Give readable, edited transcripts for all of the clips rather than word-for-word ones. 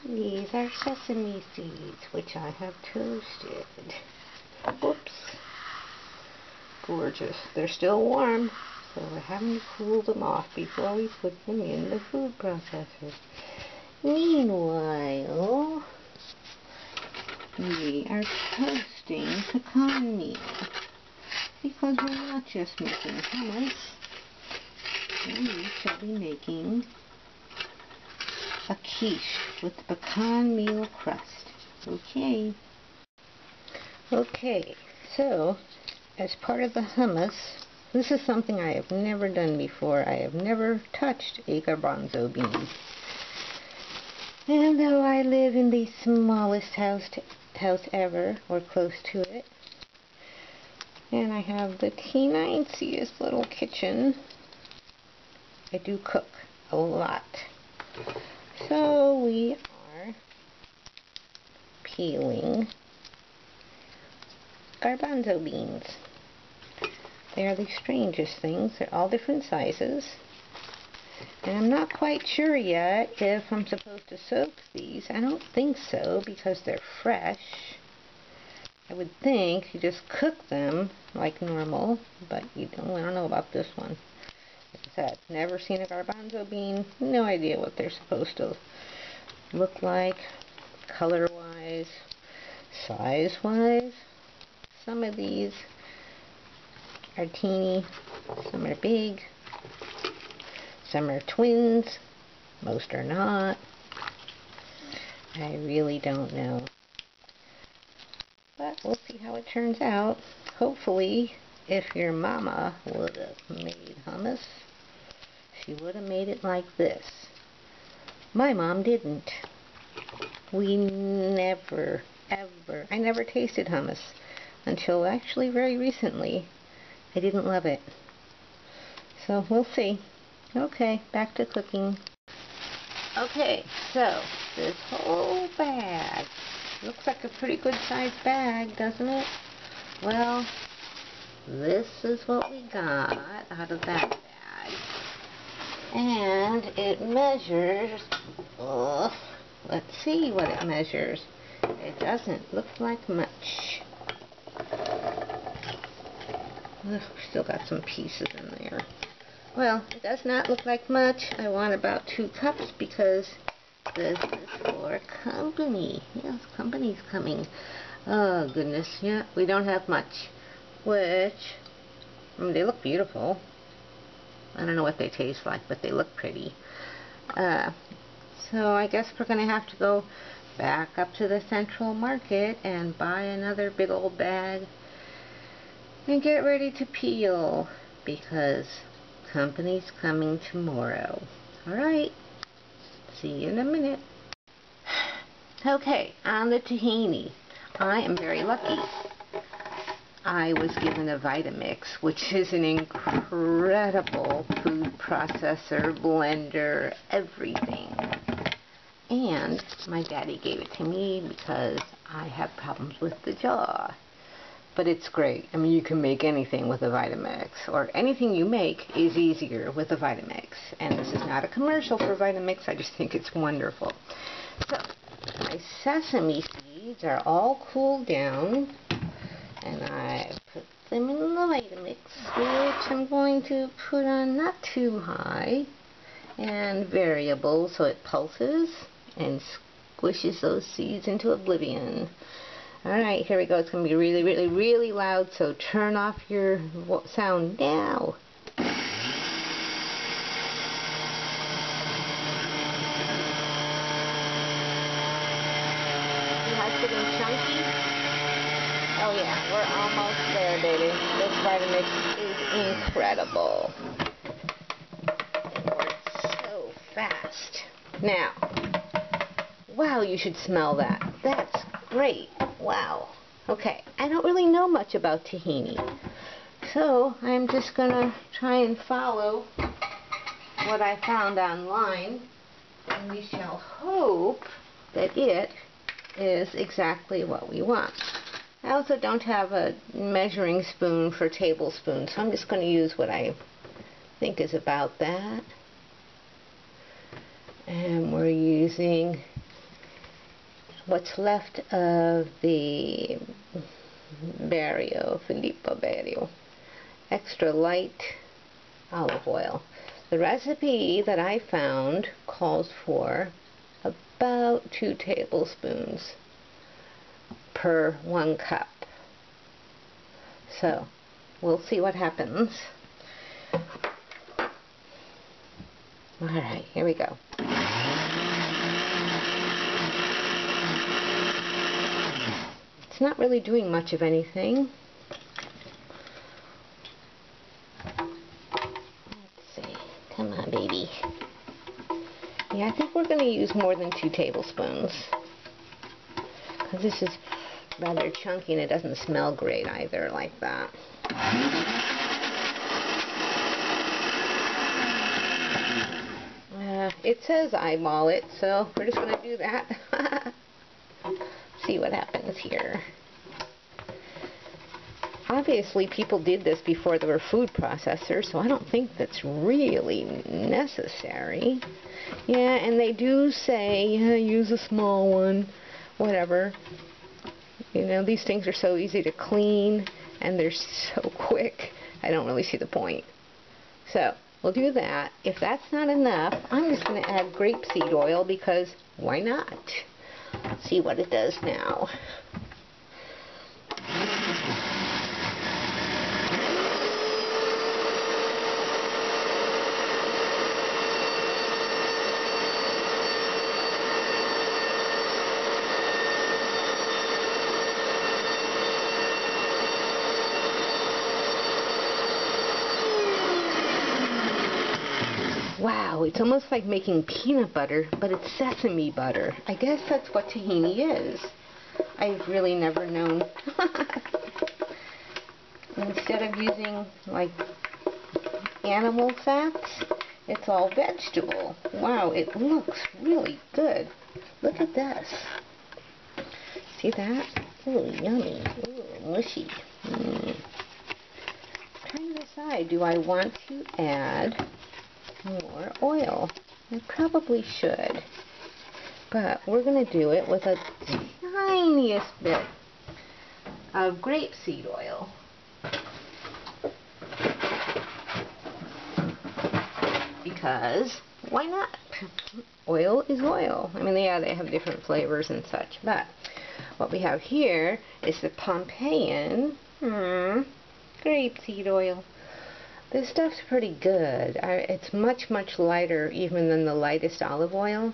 These are sesame seeds, which I have toasted. Whoops. Gorgeous. They're still warm, so we're having to cool them off before we put them in the food processor. Meanwhile, we are toasting pecan meal, because we're not just making hummus, we shall be making a quiche with pecan meal crust. Okay, so as part of the hummus, this is something I have never done before. I have never touched a garbanzo bean. And though I live in the smallest house ever, or close to it, and I have the teeniest little kitchen, I do cook a lot. So we are peeling garbanzo beans. They are the strangest things. They're all different sizes. And I'm not quite sure yet if I'm supposed to soak these. I don't think so, because they're fresh. I would think you just cook them like normal, but I don't know about this one. Like I said, never seen a garbanzo bean. No idea what they're supposed to look like, color-wise, size-wise. Some of these are teeny, some are big, some are twins, most are not. I really don't know. But we'll see how it turns out. Hopefully, if your mama would have made hummus, she would have made it like this. My mom didn't. We never, ever, I never tasted hummus until actually very recently. I didn't love it. So we'll see. Okay, back to cooking. Okay, so this whole bag looks like a pretty good sized bag, doesn't it? Well, this is what we got out of that bag. And it measures, let's see what it measures. It doesn't look like much. Still got some pieces in there. Well, it does not look like much. I want about 2 cups because this is for company. Yes, company's coming. Oh, goodness. Yeah, we don't have much. Which, I mean, they look beautiful. I don't know what they taste like, but they look pretty. So I guess we're going to have to go back up to the Central Market and buy another big old bag and get ready to peel, because company's coming tomorrow. Alright, see you in a minute. Okay, on the tahini. I am very lucky. I was given a Vitamix, which is an incredible food processor, blender, everything. And my daddy gave it to me because I have problems with the jaw. But it's great. I mean, you can make anything with a Vitamix, or anything you make is easier with a Vitamix. And this is not a commercial for Vitamix, I just think it's wonderful. So, my sesame seeds are all cooled down, and I put them in the Vitamix, which I'm going to put on not too high, and variable so it pulses and squishes those seeds into oblivion. Alright, here we go. It's going to be really, really, really loud, so turn off your sound now. See how it's getting chunky? Oh yeah, we're almost there, baby. This Vitamix is incredible. It works so fast. Now, wow, you should smell that. That's great. Wow. Okay, I don't really know much about tahini, so I'm just going to try and follow what I found online, and we shall hope that it is exactly what we want. I also don't have a measuring spoon for tablespoons, so I'm just going to use what I think is about that. And we're using what's left of the Filippo Barrio extra light olive oil. The recipe that I found calls for about 2 tablespoons per 1 cup. So we'll see what happens. Alright, here we go. It's not really doing much of anything. Let's see. Come on, baby. Yeah, I think we're going to use more than 2 tablespoons. Because this is rather chunky and it doesn't smell great either like that. It says eyeball it, so we're just going to do that. See what happens here. Obviously people did this before there were food processors, so I don't think that's really necessary. Yeah, and they do say, use a small one, whatever. You know, these things are so easy to clean, and they're so quick, I don't really see the point. So, we'll do that. If that's not enough, I'm just going to add grapeseed oil, because why not? Let's see what it does now. Wow, it's almost like making peanut butter, but it's sesame butter. I guess that's what tahini is. I've really never known. Instead of using, like, animal fats, it's all vegetable. Wow, it looks really good. Look at this. See that? Ooh, yummy. Ooh, mushy. Trying to decide, do I want to add more oil? I probably should, but we're going to do it with a tiniest bit of grapeseed oil, because why not? Oil is oil. I mean, yeah, they have different flavors and such, but what we have here is the Pompeian grapeseed oil. This stuff's pretty good. It's much, much lighter even than the lightest olive oil.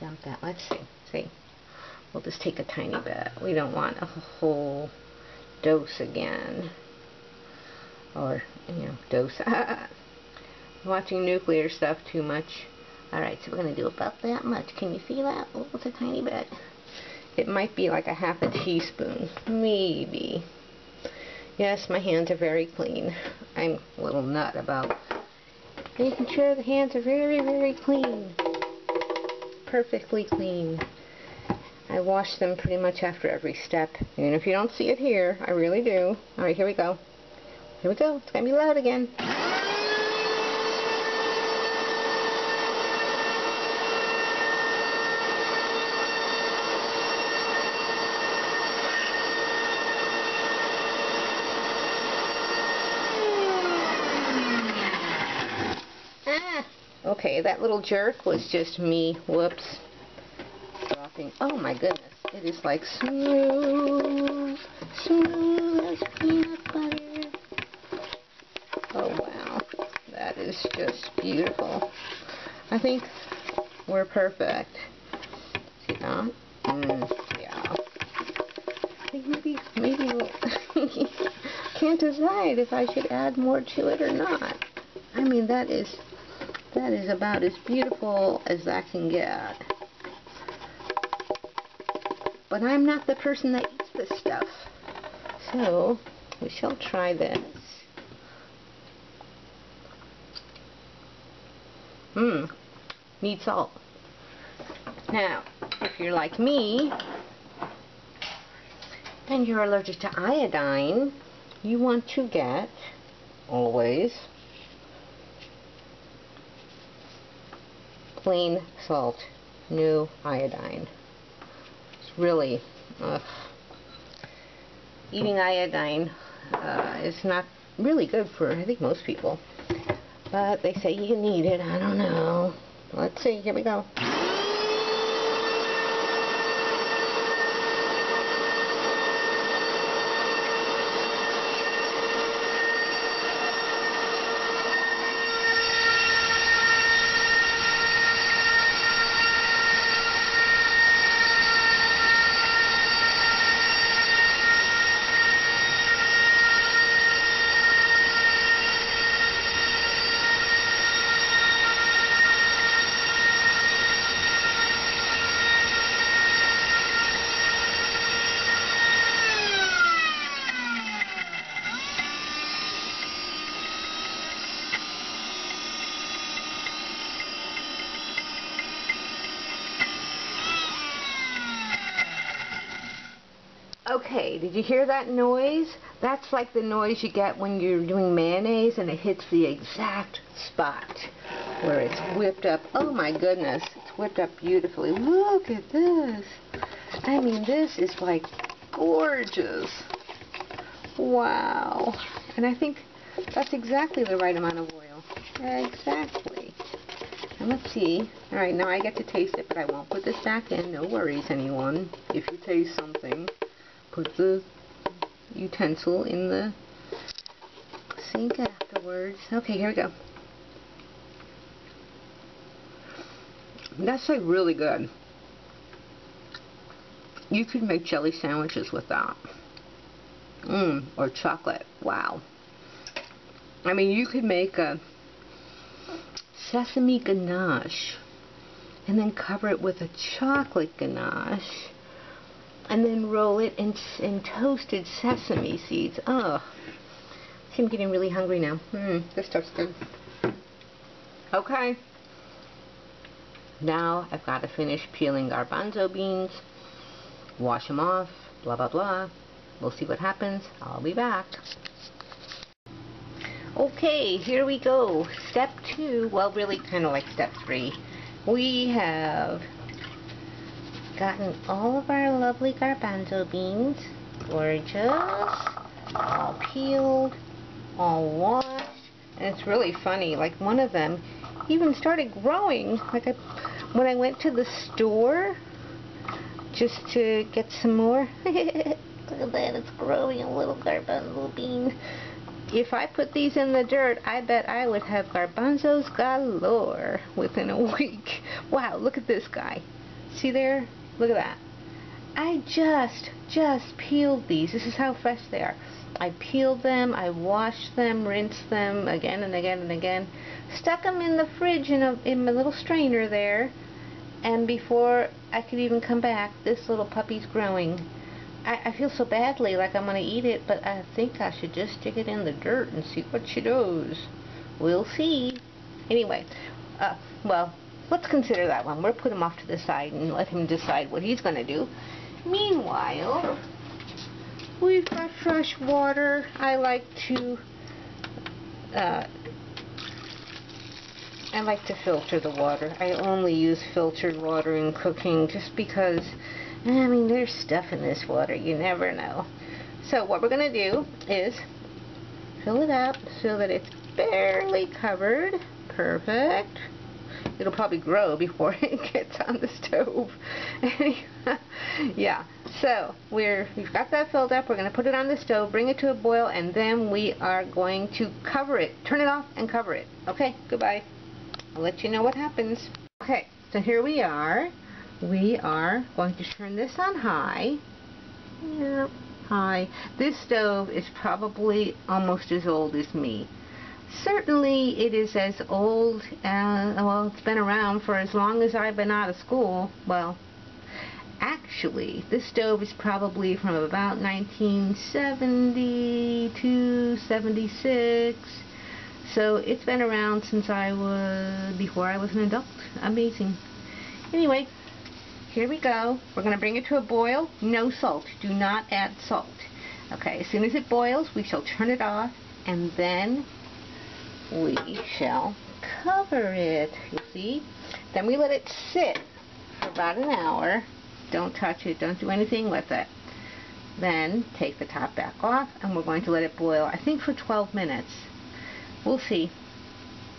Dump that. Let's see. See? We'll just take a tiny bit. We don't want a whole dose again. Or, you know, dose. Watching nuclear stuff too much. Alright, so we're going to do about that much. Can you see that? Oh, it's a tiny bit. It might be like a half a teaspoon, maybe. Yes, my hands are very clean. I'm a little nut about making sure the hands are very, very clean. Perfectly clean. I wash them pretty much after every step. And if you don't see it here, I really do. Alright, here we go. Here we go. It's going to be loud again. Okay, that little jerk was just me, whoops, dropping. Oh my goodness, it is like smooth, smooth as peanut butter. Oh wow, that is just beautiful. I think we're perfect. See that? Yeah. I think maybe we'll can't decide if I should add more to it or not. I mean, that is about as beautiful as that can get. But I'm not the person that eats this stuff. So, we shall try this. Need salt. Now, if you're like me, and you're allergic to iodine, you want to get, always, plain salt, no iodine. It's really, eating iodine is not really good for, I think, most people. But they say you need it. I don't know. Let's see. Here we go. Okay, did you hear that noise? That's like the noise you get when you're doing mayonnaise and it hits the exact spot where it's whipped up. Oh my goodness, it's whipped up beautifully. Look at this. I mean, this is like gorgeous. Wow. And I think that's exactly the right amount of oil. Exactly. And let's see. Alright, now I get to taste it, but I won't put this back in. No worries, anyone. If you taste something, put the utensil in the sink afterwards. Okay, here we go. That's like really good. You could make jelly sandwiches with that. Or chocolate. Wow. I mean, you could make a sesame ganache and then cover it with a chocolate ganache and then roll it in toasted sesame seeds. Oh, I'm getting really hungry now. This stuff's good. Okay. Now I've got to finish peeling garbanzo beans, wash them off, blah blah blah. We'll see what happens. I'll be back. Okay, here we go. Step 2, well, really kind of like step 3. We have gotten all of our lovely garbanzo beans, gorgeous, all peeled, all washed, and it's really funny, like one of them even started growing, like when I went to the store just to get some more. Look at that, it's growing a little garbanzo bean. If I put these in the dirt, I bet I would have garbanzos galore within a week. Wow, look at this guy. See there? Look at that. I just peeled these. This is how fresh they are. I peeled them, I washed them, rinsed them again and again and again, stuck them in the fridge in my little strainer there, and before I could even come back, this little puppy's growing. I feel so badly, like I'm going to eat it, but I think I should just stick it in the dirt and see what she does. We'll see. Anyway, well, let's consider that one. We'll put him off to the side and let him decide what he's going to do. Meanwhile, we've got fresh water. I like to filter the water. I only use filtered water in cooking just because, I mean, there's stuff in this water. You never know. So what we're going to do is fill it up so that it's barely covered. Perfect. It'll probably grow before it gets on the stove. Yeah, so we've got that filled up. We're going to put it on the stove, bring it to a boil, and then we are going to cover it. Turn it off and cover it. Okay, goodbye. I'll let you know what happens. Okay, so here we are. We are going to turn this on high. Yeah, high. This stove is probably almost as old as me. Certainly it is as old as, well, it's been around for as long as I've been out of school. Well, actually, this stove is probably from about 1970 to 76. So it's been around since before I was an adult. Amazing. Anyway, here we go. We're going to bring it to a boil. No salt. Do not add salt. Okay, as soon as it boils, we shall turn it off, and then we shall cover it. You see? Then we let it sit for about an hour. Don't touch it. Don't do anything with it. Then take the top back off, and we're going to let it boil, I think, for 12 minutes. We'll see.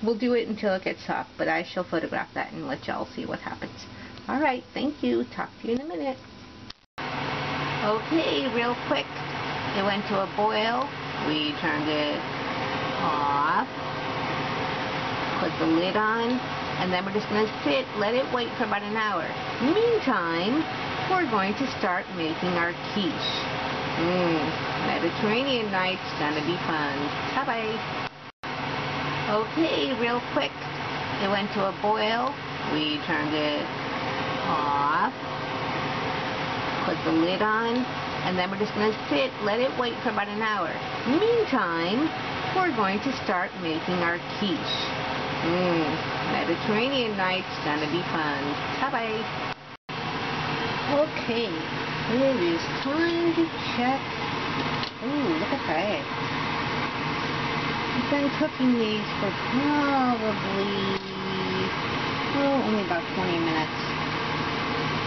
We'll do it until it gets soft, but I shall photograph that and let y'all see what happens. Alright, thank you. Talk to you in a minute. Okay, real quick. It went to a boil. We turned it off. Put the lid on. And then we're just going to let it wait for about an hour. Meantime, we're going to start making our quiche. Mediterranean night's gonna be fun. Bye-bye. Okay, real quick. It went to a boil. We turned it off. Put the lid on. And then we're just going to let it wait for about an hour. Meantime, we're going to start making our quiche. Mediterranean night's gonna be fun. Bye-bye. Okay, it is time to check. Ooh, look at that. I've been cooking these for probably, only about 20 minutes.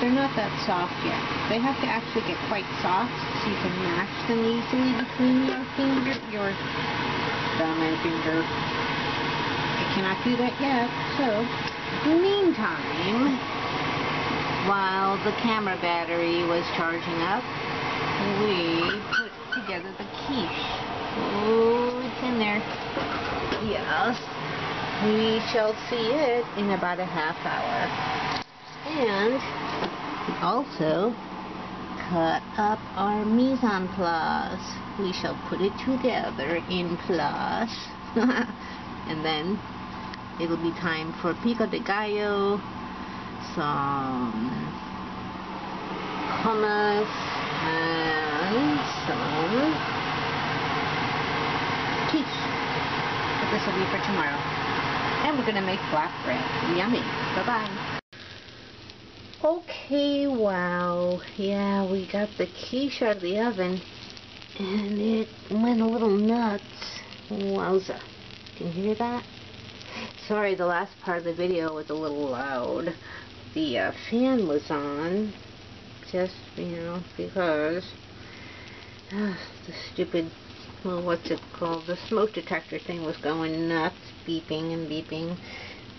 They're not that soft yet. They have to actually get quite soft so you can mash them easily between your thumb and finger. Cannot do that yet, so meantime, while the camera battery was charging up, we put together the quiche. Oh, it's in there. Yes, we shall see it in about a half hour. And also cut up our mise en place. We shall put it together in place. And then it'll be time for pico de gallo, some hummus, and some quiche. But this will be for tomorrow. And we're going to make black bread. Yummy. Bye-bye. Okay, wow. Yeah, we got the quiche out of the oven, and it went a little nuts. Wowza. Can you hear that? Sorry, the last part of the video was a little loud. The fan was on, just, because the stupid, well, what's it called? The smoke detector thing was going nuts, beeping and beeping.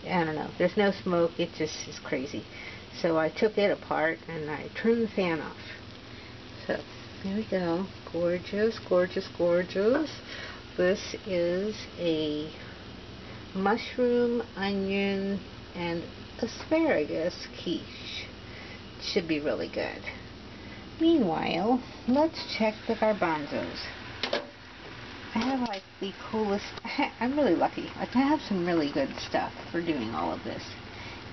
I don't know. There's no smoke. It just is crazy. So I took it apart and I turned the fan off. So, there we go. Gorgeous, gorgeous, gorgeous. This is a mushroom, onion, and asparagus quiche. Should be really good. Meanwhile, let's check the garbanzos. I have like the coolest, I'm really lucky. Like, I have some really good stuff for doing all of this.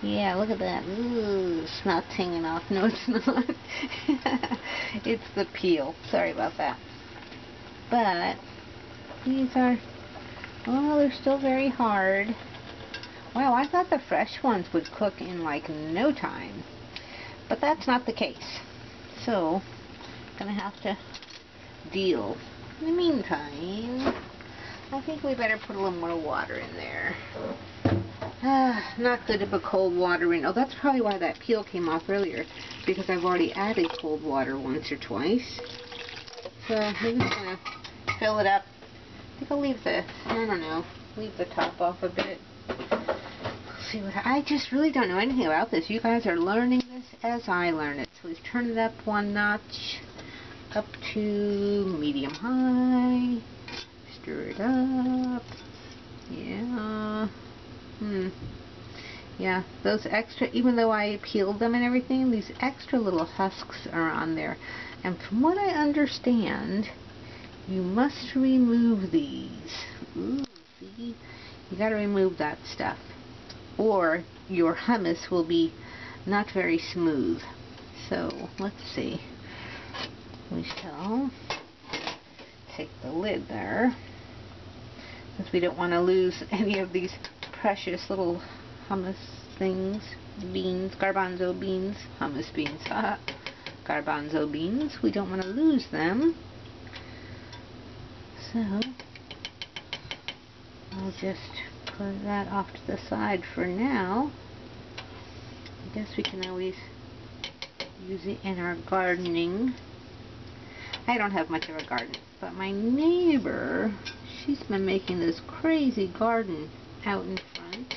Yeah, look at that. Ooh, snot's hanging off. No, it's not. It's the peel. Sorry about that. But these are, well, they're still very hard. Wow, I thought the fresh ones would cook in like no time. But that's not the case. So, gonna have to deal. In the meantime, I think we better put a little more water in there. Not good to put cold water in. Oh, that's probably why that peel came off earlier, because I've already added cold water once or twice. So maybe I'm gonna fill it up. I think I'll leave the, I don't know, leave the top off a bit. See what I just really don't know anything about this. You guys are learning this as I learn it. So let's turn it up one notch, up to medium high. Stir it up. Yeah. Yeah, those extra, even though I peeled them and everything, these extra little husks are on there. And from what I understand, you must remove these. Ooh, see? You gotta remove that stuff, or your hummus will be not very smooth. So, let's see. We shall take the lid there, since we don't want to lose any of these precious little hummus things. Beans, garbanzo beans, hummus beans, garbanzo beans. We don't want to lose them. So, I'll just put that off to the side for now. guess we can always use it in our gardening. I don't have much of a garden, but my neighbor, she's been making this crazy garden out in front,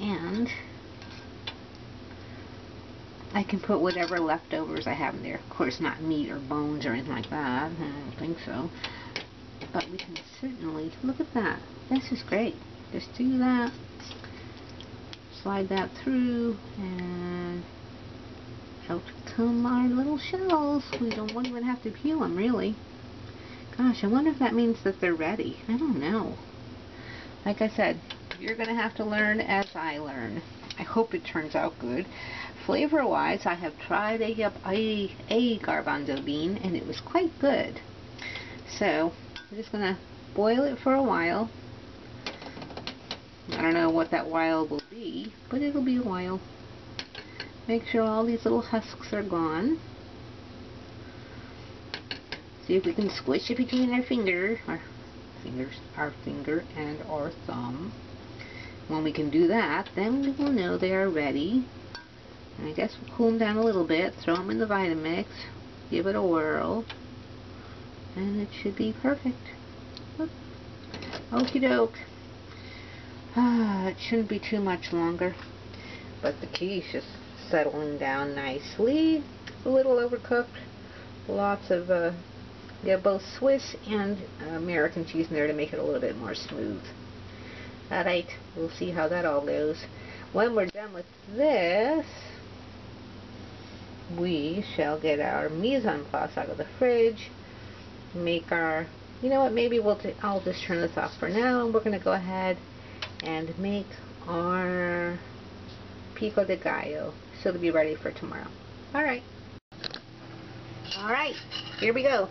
and I can put whatever leftovers I have in there. Of course, not meat or bones or anything like that. I don't think so. But we can certainly, look at that. This is great. Just do that. Slide that through, and out come our little shells. We won't even have to peel them, really. Gosh, I wonder if that means that they're ready. I don't know. Like I said, you're going to have to learn as I learn. I hope it turns out good. Flavor-wise, I have tried a garbanzo bean, and it was quite good. So, we're just going to boil it for a while. I don't know what that while will be, but it'll be a while. Make sure all these little husks are gone. See if we can squish it between our finger and our thumb. When we can do that, then we will know they are ready. And I guess we'll cool them down a little bit, throw them in the Vitamix, give it a whirl, and it should be perfect. Okie doke. It shouldn't be too much longer, but the quiche is settling down nicely. A little overcooked. Lots of both Swiss and American cheese in there to make it a little bit more smooth. Alright, we'll see how that all goes. When we're done with this, we shall get our mise en place out of the fridge, make our, you know what, maybe I'll just turn this off for now, and we're going to go ahead and make our pico de gallo, so it'll be ready for tomorrow. Alright, here we go.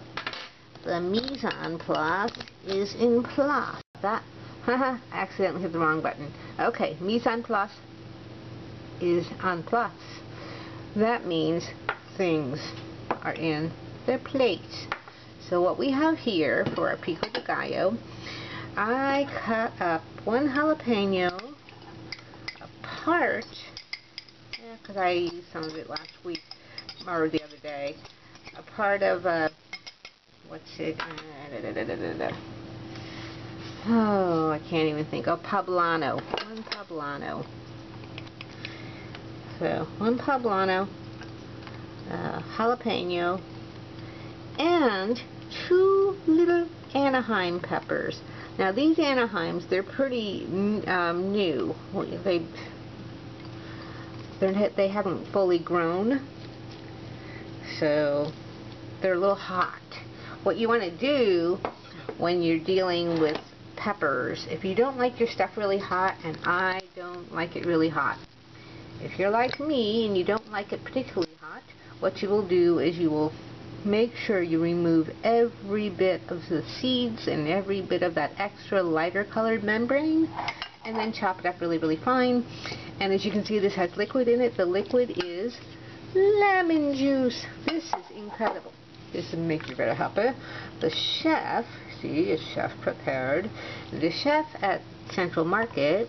The mise en place is in place. That, haha, I accidentally hit the wrong button. Okay, mise en place is en place. That means things are in their place. So what we have here for our pico de gallo, I cut up one jalapeno apart, because I used some of it last week, or the other day, a part of what's it, oh, I can't even think, poblano, one poblano. So, one poblano, jalapeno, and 2 little Anaheim peppers. Now these Anaheims, they're pretty new. They haven't fully grown, so they're a little hot. What you want to do when you're dealing with peppers, if you don't like your stuff really hot, and I don't like it really hot, if you're like me and you don't like it particularly hot, what you will do is you will make sure you remove every bit of the seeds and every bit of that extra lighter colored membrane, and then chop it up really, really fine. And as you can see, this has liquid in it. The liquid is lemon juice. This is incredible. This will make you very happy. The chef, see, is chef prepared. The chef at Central Market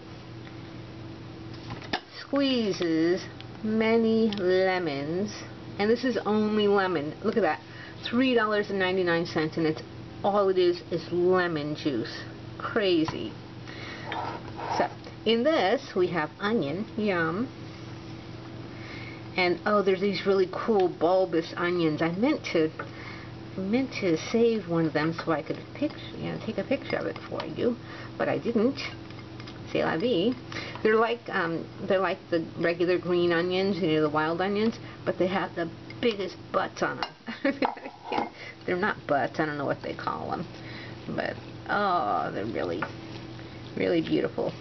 squeezes many lemons, and this is only lemon. Look at that, $3.99, and it's all it is lemon juice. Crazy. So in this we have onion, yum, and oh, there's these really cool bulbous onions. I meant to save one of them so I could take a picture of it for you, but I didn't. C'est la vie. They're like the regular green onions, you know, the wild onions, but they have the biggest butts on them. They're not butts, I don't know what they call them, but oh, they're really, really beautiful.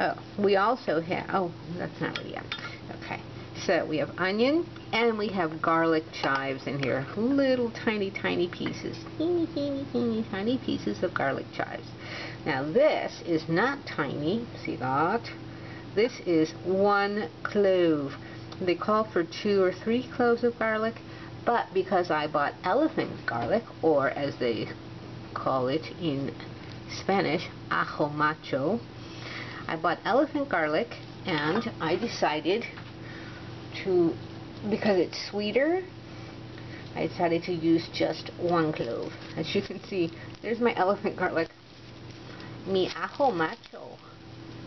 Oh, we also have, oh, that's not ready yet. Okay, so we have onion and we have garlic chives in here. Little tiny, tiny pieces. Teeny, teeny, teeny, tiny pieces of garlic chives. Now this is not tiny, see that? This is 1 clove. They call for 2 or 3 cloves of garlic, but because I bought elephant garlic, or as they call it in Spanish, ajo macho, I bought elephant garlic, And I decided to, because it's sweeter, I decided to use just 1 clove. As you can see, there's my elephant garlic. Mi ajo macho,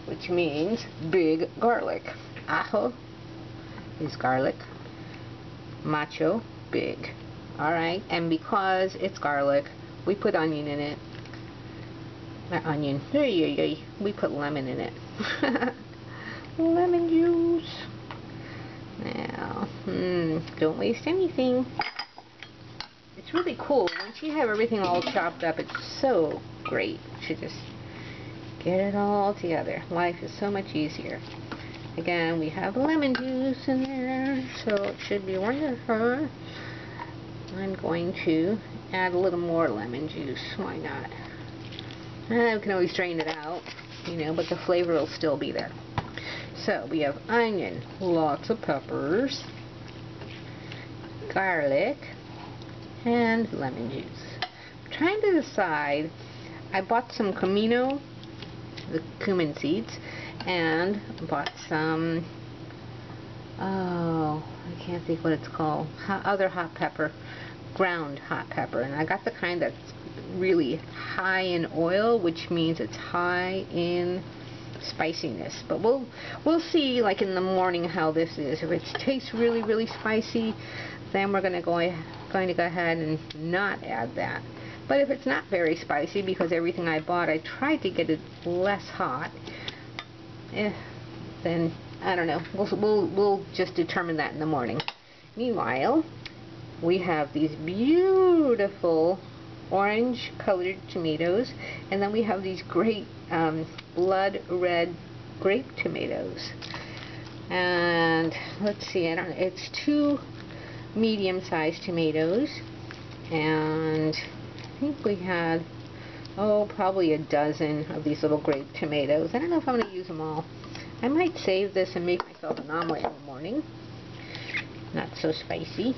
which means big garlic. Ajo is garlic. Macho, big. Alright, and because it's garlic, we put onion in it. Not onion. We put lemon in it. Lemon juice. Now, don't waste anything. It's really cool. Once you have everything all chopped up, it's so great to just get it all together. Life is so much easier. Again, we have lemon juice in there, so it should be wonderful. I'm going to add a little more lemon juice. Why not? I can always drain it out, you know, but the flavor will still be there. So we have onion, lots of peppers, garlic, and lemon juice. I'm trying to decide. I bought some comino, the cumin seeds, and bought some, oh, I can't think what it's called, other hot pepper, ground hot pepper. And I got the kind that's really high in oil, which means it's high in spiciness. But we'll see, like in the morning, how this is. If it tastes really spicy, then we're going to go ahead and not add that. But if it's not very spicy, because everything I bought, I tried to get it less hot, then I don't know. We'll just determine that in the morning. Meanwhile, we have these beautiful orange colored tomatoes, and then we have these great blood red grape tomatoes. And let's see, I don't know, it's 2 medium-sized tomatoes, and I think we had, oh, probably a dozen of these little grape tomatoes. I don't know if I'm going to use them all. I might save this and make myself an omelet in the morning. Not so spicy.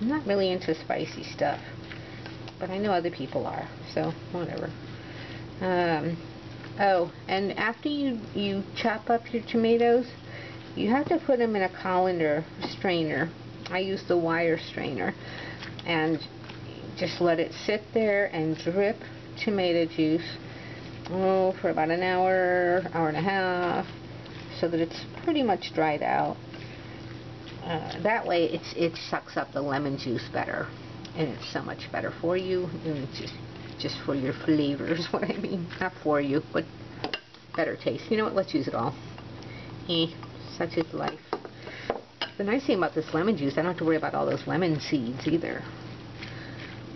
I'm not really into spicy stuff, but I know other people are, so whatever. Oh, and after you chop up your tomatoes, you have to put them in a colander strainer. I use the wire strainer, and just let it sit there and drip tomato juice, for about an hour, hour and a half, so that it's pretty much dried out. That way it sucks up the lemon juice better, and it's so much better for you, and it's just for your flavors, what I mean. Not for you, but better taste. You know what, let's use it all. Such is life. The nice thing about this lemon juice, I don't have to worry about all those lemon seeds either.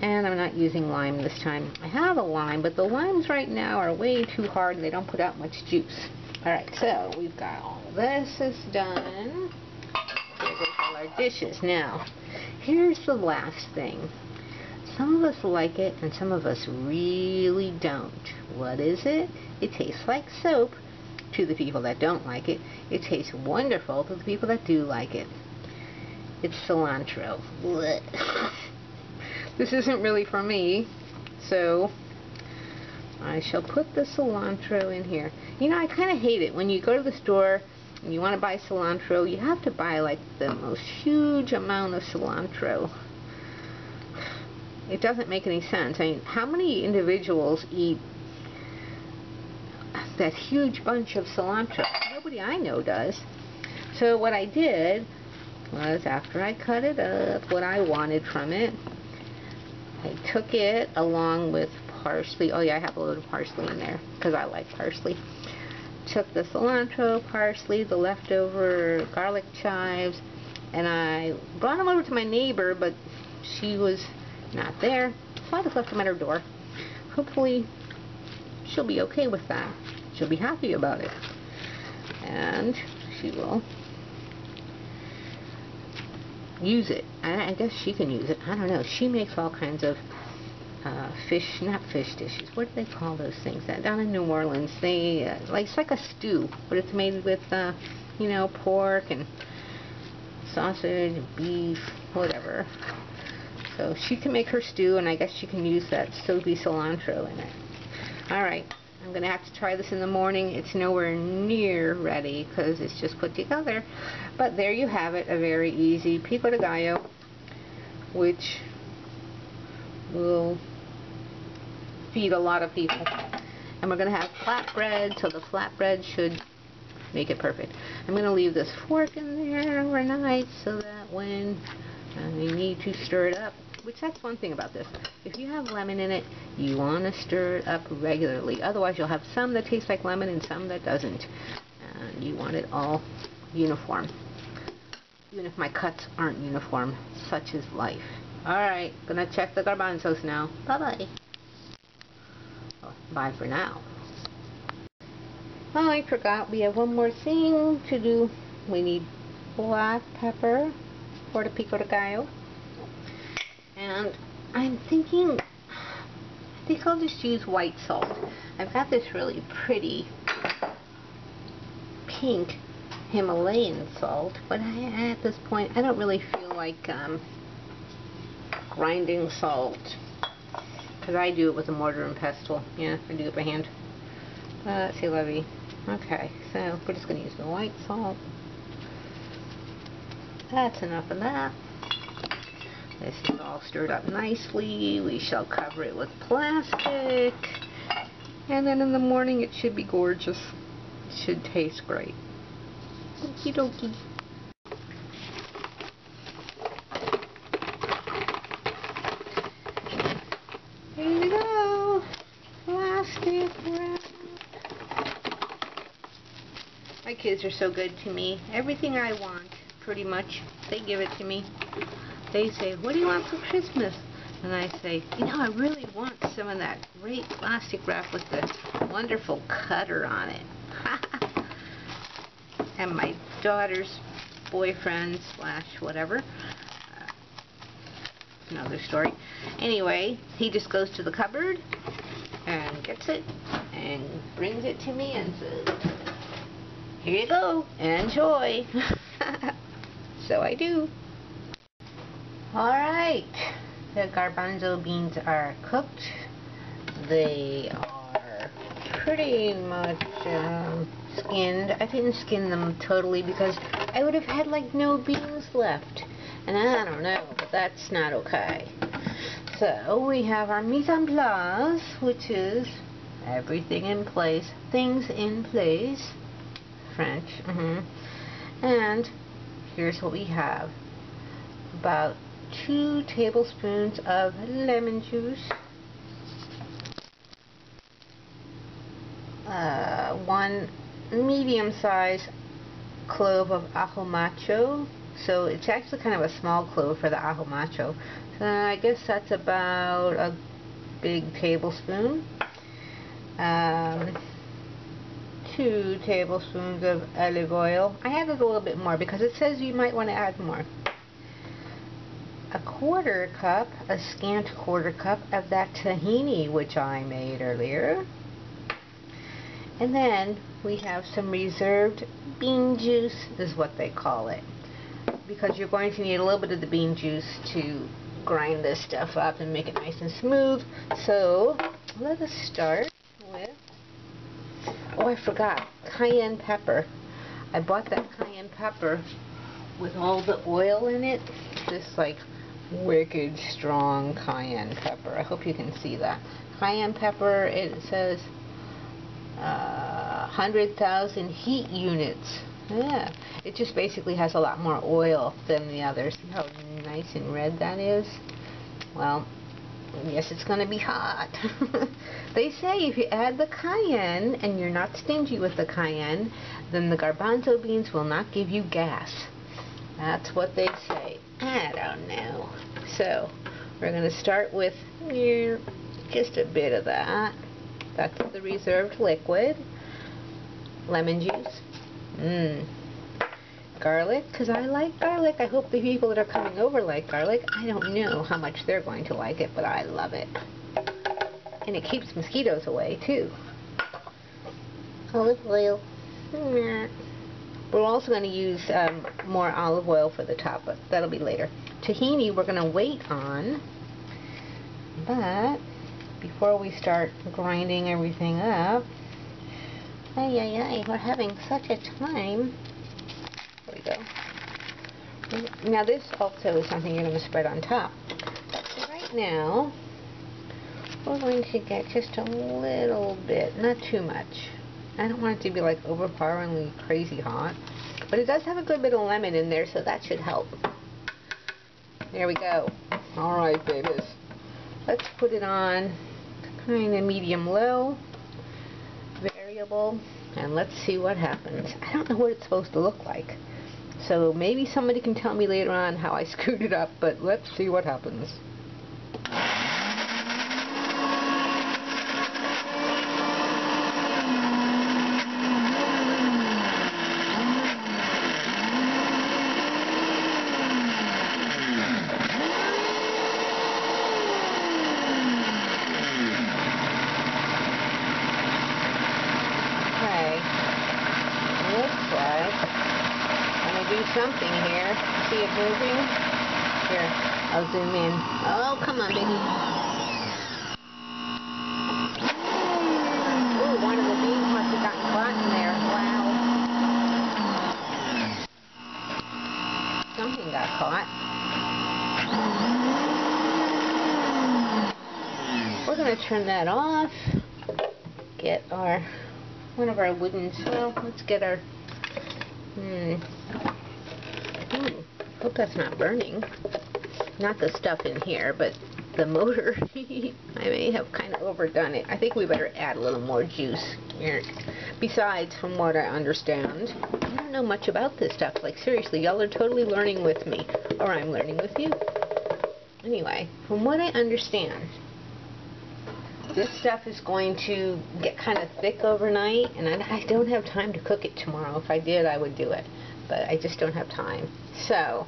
And I'm not using lime this time. I have a lime, but the limes right now are way too hard and they don't put out much juice. Alright, so we've got all this is done. There goes all our dishes. Now, here's the last thing. Some of us like it and some of us really don't. What is it? It tastes like soap to the people that don't like it. It tastes wonderful to the people that do like it. It's cilantro. This isn't really for me, so I shall put the cilantro in here. You know, I kind of hate it when you go to the store and you want to buy cilantro. You have to buy like the most huge amount of cilantro. It doesn't make any sense. I mean, how many individuals eat that huge bunch of cilantro? Nobody I know does. So what I did was, after I cut it up, what I wanted from it, I took it along with parsley. Oh yeah, I have a little parsley in there because I like parsley. Took the cilantro, parsley, the leftover garlic chives, and I brought them over to my neighbor, but she was not there, so I just left them at her door. Hopefully she'll be okay with that. She'll be happy about it, and she will use it. I guess she can use it. I don't know. She makes all kinds of not fish dishes. What do they call those things? Down in New Orleans, they it's like a stew, but it's made with you know, pork and sausage, beef, whatever. So she can make her stew, and I guess she can use that soapy cilantro in it. All right, I'm going to have to try this in the morning. It's nowhere near ready because it's just put together. But there you have it, a very easy pico de gallo, which will feed a lot of people. And we're going to have flatbread, so the flatbread should make it perfect. I'm going to leave this fork in there overnight so that when I need to stir it up, which that's one thing about this. If you have lemon in it, you want to stir it up regularly. Otherwise, you'll have some that taste like lemon and some that doesn't. And you want it all uniform. Even if my cuts aren't uniform, such is life. Alright, gonna check the garbanzos now. Bye-bye. Oh, bye for now. Oh, I forgot. We have one more thing to do. We need black pepper for the pico de gallo. And I'm thinking, I think I'll just use white salt. I've got this really pretty pink Himalayan salt, but at this point I don't really feel like grinding salt, because I do it with a mortar and pestle. Yeah, I do it by hand. Let's see, Levy. Okay, so we're just going to use the white salt. That's enough of that. This is all stirred up nicely. We shall cover it with plastic. And then in the morning it should be gorgeous. It should taste great. Okie dokie. Here we go. Plastic wrap. My kids are so good to me. Everything I want, pretty much, they give it to me. They say, what do you want for Christmas? And I say, you know, I really want some of that great plastic wrap with the wonderful cutter on it. And my daughter's boyfriend / whatever, another story. Anyway, he just goes to the cupboard and gets it and brings it to me and says, here you go, enjoy. So I do. Alright, the garbanzo beans are cooked. They are pretty much skinned. I didn't skin them totally because I would have had like no beans left. And I don't know, but that's not okay. So we have our mise en place, which is everything in place, things in place, French. And here's what we have. About 2 tablespoons of lemon juice, 1 medium-sized clove of ajo macho. So it's actually kind of a small clove for the ajo macho. So I guess that's about a big tablespoon. 2 tablespoons of olive oil. I added a little bit more because it says you might want to add more. A quarter cup, a scant quarter cup of that tahini which I made earlier. And then we have some reserved bean juice, is what they call it, because you're going to need a little bit of the bean juice to grind this stuff up and make it nice and smooth. So let us start with, oh, I forgot, cayenne pepper. I bought that cayenne pepper with all the oil in it. This like wicked strong cayenne pepper. I hope you can see that. Cayenne pepper, it says 100,000 heat units. Yeah, it just basically has a lot more oil than the others. See how nice and red that is? Well, yes, it's going to be hot. They say if you add the cayenne and you're not stingy with the cayenne, then the garbanzo beans will not give you gas. That's what they say. I don't know. So, we're going to start with just a bit of that. That's the reserved liquid. Lemon juice. Garlic, because I like garlic. I hope the people that are coming over like garlic. I don't know how much they're going to like it, but I love it. And it keeps mosquitoes away, too. Olive oil. We're also going to use more olive oil for the top, but that'll be later. Tahini we're going to wait on, but before we start grinding everything up. Ay, ay, ay, we're having such a time. There we go. Now this also is something you're going to spread on top. So right now, we're going to get just a little bit, not too much. I don't want it to be like overpoweringly crazy hot, but it does have a good bit of lemon in there, so that should help. There we go. Alright, babies. Let's put it on kind of medium-low, variable, and let's see what happens. I don't know what it's supposed to look like, so maybe somebody can tell me later on how I screwed it up, but let's see what happens. Something here. See it moving? Here, I'll zoom in. Oh, come on, baby. Ooh, one of the beans must have gotten caught in there. Wow. Something got caught. We're going to turn that off. Get our, one of our wooden, well, let's get our, hope that's not burning. Not the stuff in here, but the motor. I may have kind of overdone it. I think we better add a little more juice here. Besides, from what I understand, I don't know much about this stuff. Like, seriously, y'all are totally learning with me. Or I'm learning with you. Anyway, from what I understand, this stuff is going to get kind of thick overnight, and I don't have time to cook it tomorrow. If I did, I would do it. But I just don't have time. So,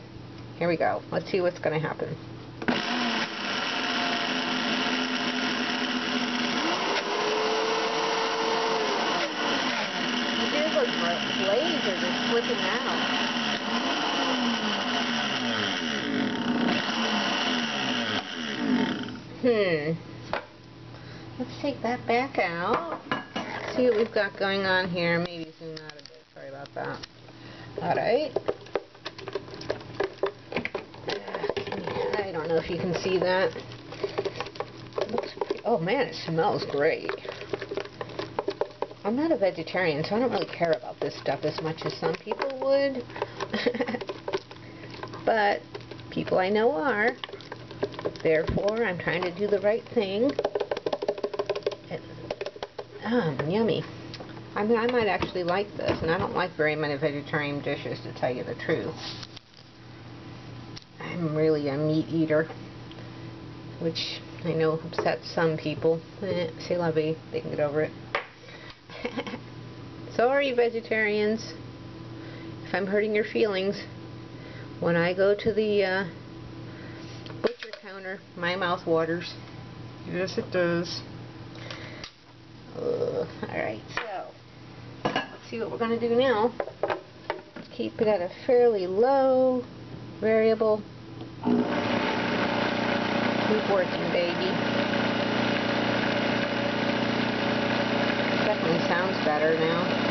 here we go. Let's see what's going to happen. Here's those blades are just flipping out. Let's take that back out. See what we've got going on here. Maybe zoom out a bit. Sorry about that. Alright. I don't know if you can see that. Looks pretty, oh man, it smells great. I'm not a vegetarian, so I don't really care about this stuff as much as some people would. But people I know are. Therefore, I'm trying to do the right thing. Yummy. I mean, I might actually like this, and I don't like very many vegetarian dishes, to tell you the truth. I'm really a meat eater, which I know upsets some people. C'est la vie. They can get over it. Sorry, vegetarians, if I'm hurting your feelings. When I go to the butcher counter, my mouth waters. Yes, it does. Alright, so let's see what we're going to do now. Keep it at a fairly low variable. Keep working, baby. Definitely sounds better now.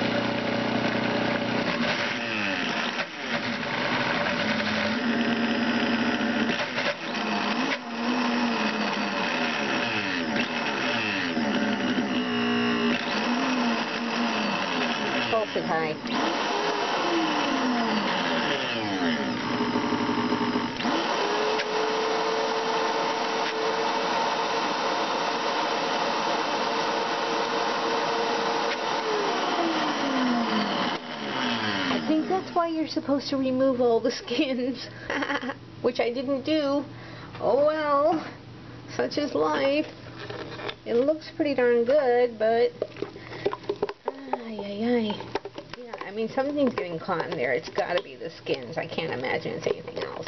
Pulse it high. I think that's why you're supposed to remove all the skins, which I didn't do. Oh well, such is life. It looks pretty darn good, but yeah, I mean, something's getting caught in there. It's got to be the skins. I can't imagine it's anything else.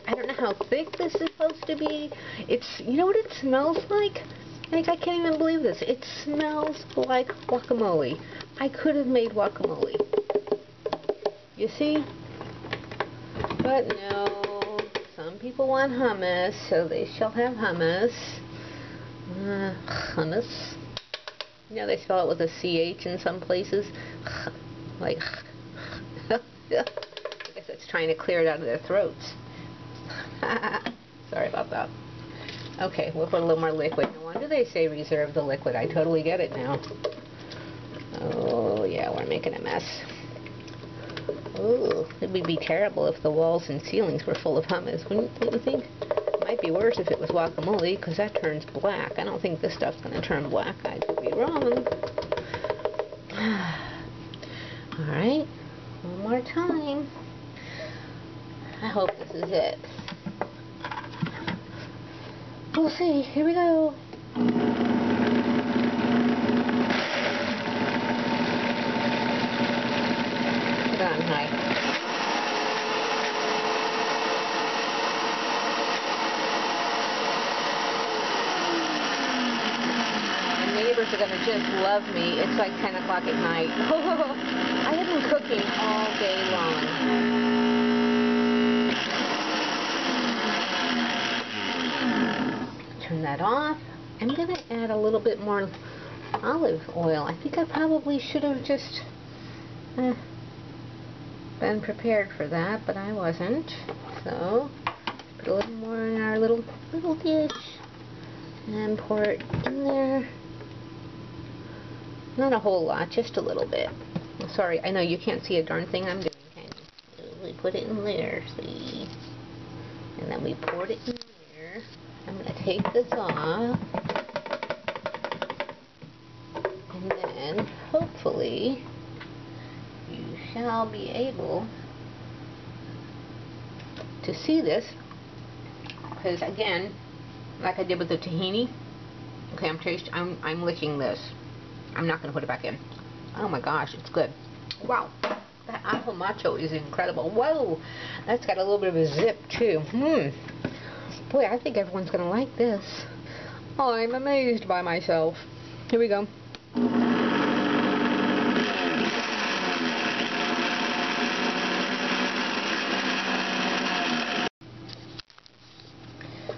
I don't know how thick this is supposed to be. It's, you know what it smells like? Like, I can't even believe this. It smells like guacamole. I could have made guacamole. You see? But no, some people want hummus, so they shall have hummus. Hummus. You know, they spell it with a CH in some places. Like, I guess it's trying to clear it out of their throats. Sorry about that. Okay, we'll put a little more liquid. No wonder they say reserve the liquid. I totally get it now. Oh, yeah, we're making a mess. Ooh, it would be terrible if the walls and ceilings were full of hummus. Wouldn't you think? It might be worse if it was guacamole, because that turns black. I don't think this stuff's going to turn black. I could be wrong. Alright, one more time. I hope this is it. We'll see. Here we go. Put it on high. My neighbors are going to just love me. It's like 10 o'clock at night. I have been cooking all day long. Turn that off. I'm going to add a little bit more olive oil. I think I probably should have just been prepared for that, but I wasn't. So, put a little more in our little dish and pour it in there. Not a whole lot, just a little bit. Sorry, I know you can't see a darn thing I'm doing. We put it in there, see? And then we poured it in there. I'm going to take this off. And then, hopefully, you shall be able to see this. Because, again, like I did with the tahini, okay, I'm licking this. I'm not going to put it back in. Oh my gosh, it's good. Wow, that apple macho is incredible. Whoa, that's got a little bit of a zip too. Boy, I think everyone's going to like this. I'm amazed by myself. Here we go.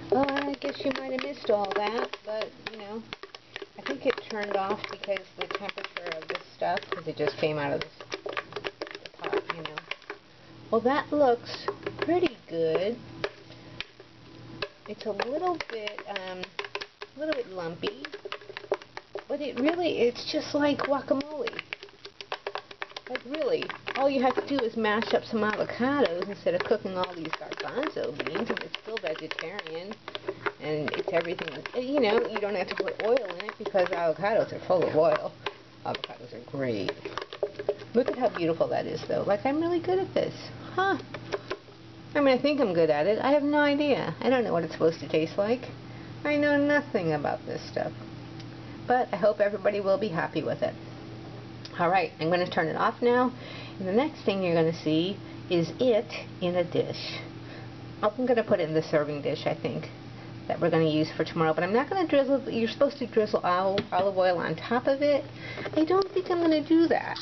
Well, I guess you might have missed all that, but, you know, I think it turned off because the temperature of this stuff, because it just came out of the pot, you know. Well, that looks pretty good. It's a little bit lumpy, but it's just like guacamole. Like, really, all you have to do is mash up some avocados instead of cooking all these garbanzo beans, and it's still vegetarian, and it's everything, you know, you don't have to put oil in it because avocados are full of oil. Avocados are great. Look at how beautiful that is, though. Like, I'm really good at this. Huh. I mean, I think I'm good at it. I have no idea. I don't know what it's supposed to taste like. I know nothing about this stuff. But I hope everybody will be happy with it. Alright, I'm going to turn it off now. And the next thing you're going to see is it in a dish. I'm going to put it in the serving dish, I think, that we're going to use for tomorrow. But I'm not going to drizzle. You're supposed to drizzle olive oil on top of it. I don't think I'm going to do that.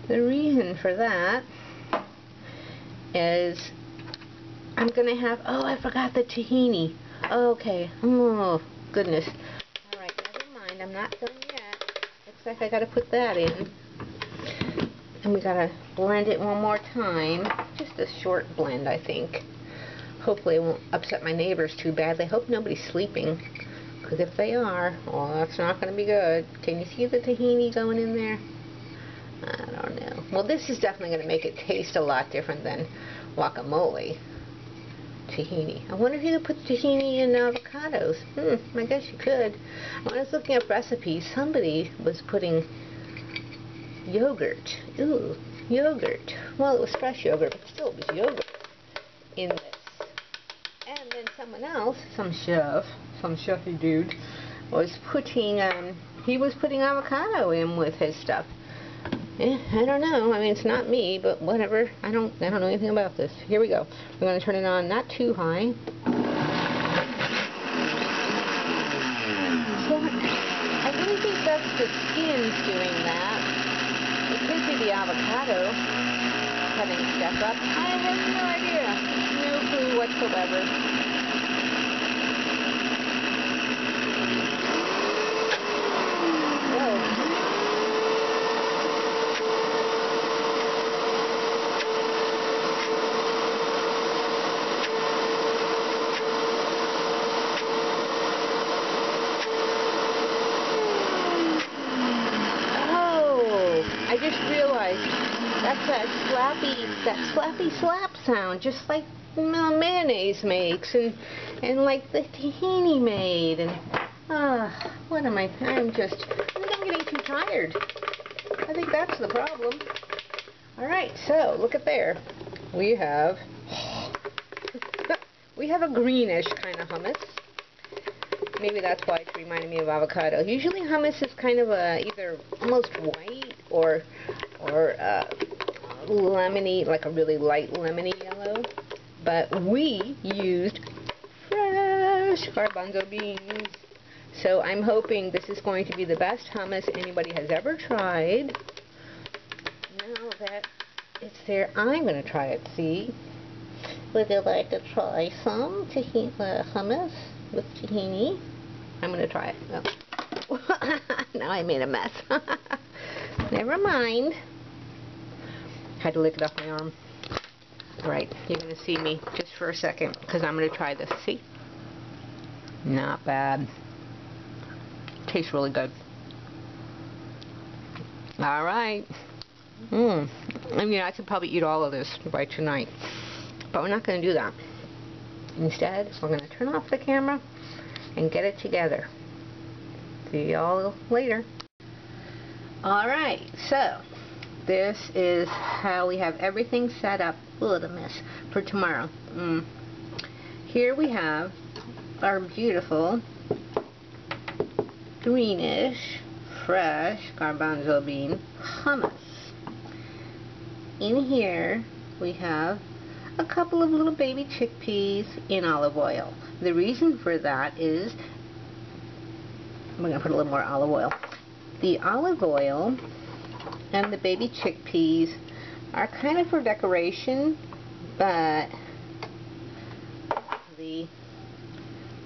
The reason for that is I'm going to have, oh, I forgot the tahini. Okay. Oh, goodness. Alright, never mind. I'm not done yet. Looks like I got to put that in. And we got to blend it one more time. Just a short blend, I think. Hopefully it won't upset my neighbors too badly. I hope nobody's sleeping. Because if they are, oh, that's not going to be good. Can you see the tahini going in there? I don't know. Well, this is definitely going to make it taste a lot different than guacamole. Tahini. I wonder if you could put tahini in avocados. I guess you could. When I was looking up recipes, somebody was putting yogurt. Ooh, yogurt. Well, it was fresh yogurt, but still it was yogurt in this. And then someone else, some chefy dude, was putting, he was putting avocado in with his stuff. I don't know. I mean, it's not me, but whatever. I don't know anything about this. Here we go. We're going to turn it on, not too high. So, I really think that's the skins doing that. It could be the avocado having stuff up. I have no idea. No clue whatsoever. I just realized that's that slappy slap sound, just like mayonnaise makes, and like the tahini made, and what am I? I'm getting too tired. I think that's the problem. All right, so look at there. We have a greenish kind of hummus. Maybe that's why it's reminding me of avocado. Usually hummus is kind of either almost white or lemony, like a really light lemony yellow. But we used fresh garbanzo beans. So I'm hoping this is going to be the best hummus anybody has ever tried. Now that it's there, I'm going to try it. See? Would you like to try some hummus with tahini? I'm going to try it. Oh. Now I made a mess. Never mind. Had to lick it off my arm. Alright, you're going to see me just for a second because I'm going to try this. See? Not bad. Tastes really good. Alright. I mean, I could probably eat all of this by tonight. But we're not going to do that. Instead, we're going to turn off the camera and get it together. See y'all later. Alright, so this is how we have everything set up. Oh, the mess. For tomorrow. Here we have our beautiful greenish, fresh garbanzo bean hummus. In here we have a couple of little baby chickpeas in olive oil. The reason for that is, I'm going to put a little more olive oil. The olive oil and the baby chickpeas are kind of for decoration, but the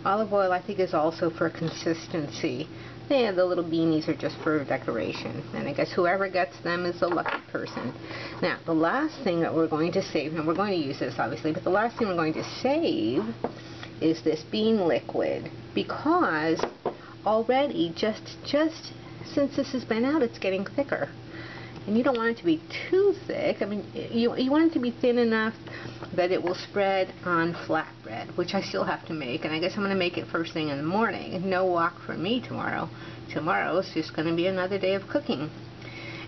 olive oil I think is also for consistency. Yeah, the little beanies are just for decoration, and I guess whoever gets them is the lucky person. Now, the last thing that we're going to save, and we're going to use this obviously, but the last thing we're going to save is this bean liquid, because already, just since this has been out, it's getting thicker. And you don't want it to be too thick. I mean, you want it to be thin enough that it will spread on flatbread, which I still have to make, and I guess I'm going to make it first thing in the morning. No wok for me tomorrow. Tomorrow is just going to be another day of cooking.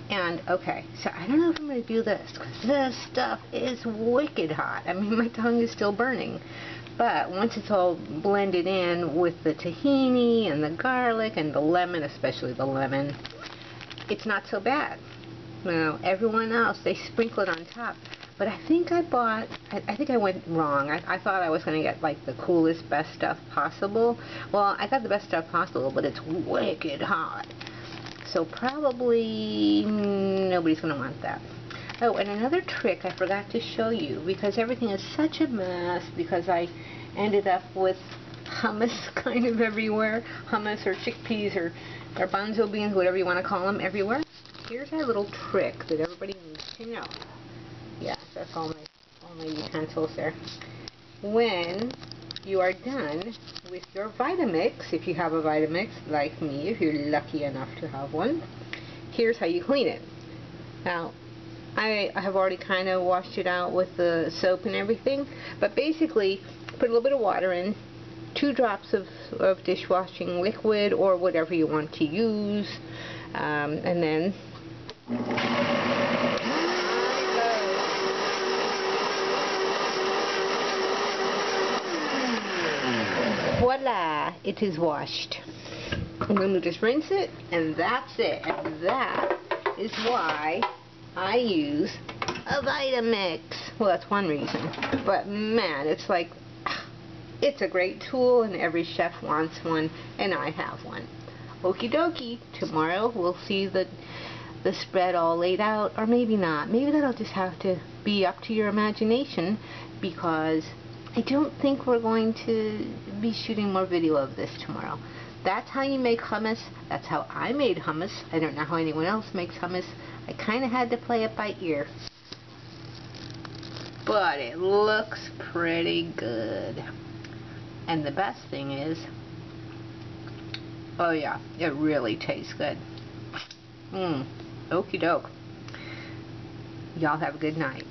And, okay, so I don't know if I'm going to do this, because this stuff is wicked hot. I mean, my tongue is still burning. But once it's all blended in with the tahini and the garlic and the lemon, especially the lemon, it's not so bad. Now, everyone else, they sprinkle it on top. But I think I went wrong. I thought I was going to get, like, the coolest, best stuff possible. Well, I got the best stuff possible, but it's wicked hot. So probably nobody's going to want that. Oh, and another trick I forgot to show you, because everything is such a mess, because I ended up with hummus kind of everywhere. Hummus or chickpeas or garbanzo beans, whatever you want to call them, everywhere. Here's our little trick that everybody needs to know. Yes, that's all my utensils there. When you are done with your Vitamix, if you have a Vitamix like me, if you're lucky enough to have one, here's how you clean it. Now, I have already kind of washed it out with the soap and everything, but basically put a little bit of water in, 2 drops of dishwashing liquid or whatever you want to use, and then voila, it is washed. And then we just rinse it, and that's it. And that is why I use a Vitamix. Well, that's one reason. But man, it's like, it's a great tool, and every chef wants one, and I have one. Okie dokie. Tomorrow we'll see the spread all laid out, or maybe not. Maybe that'll just have to be up to your imagination, because I don't think we're going to be shooting more video of this tomorrow. That's how you make hummus. That's how I made hummus. I don't know how anyone else makes hummus. I kind of had to play it by ear. But it looks pretty good. And the best thing is, oh yeah, it really tastes good. Okie doke. Y'all have a good night.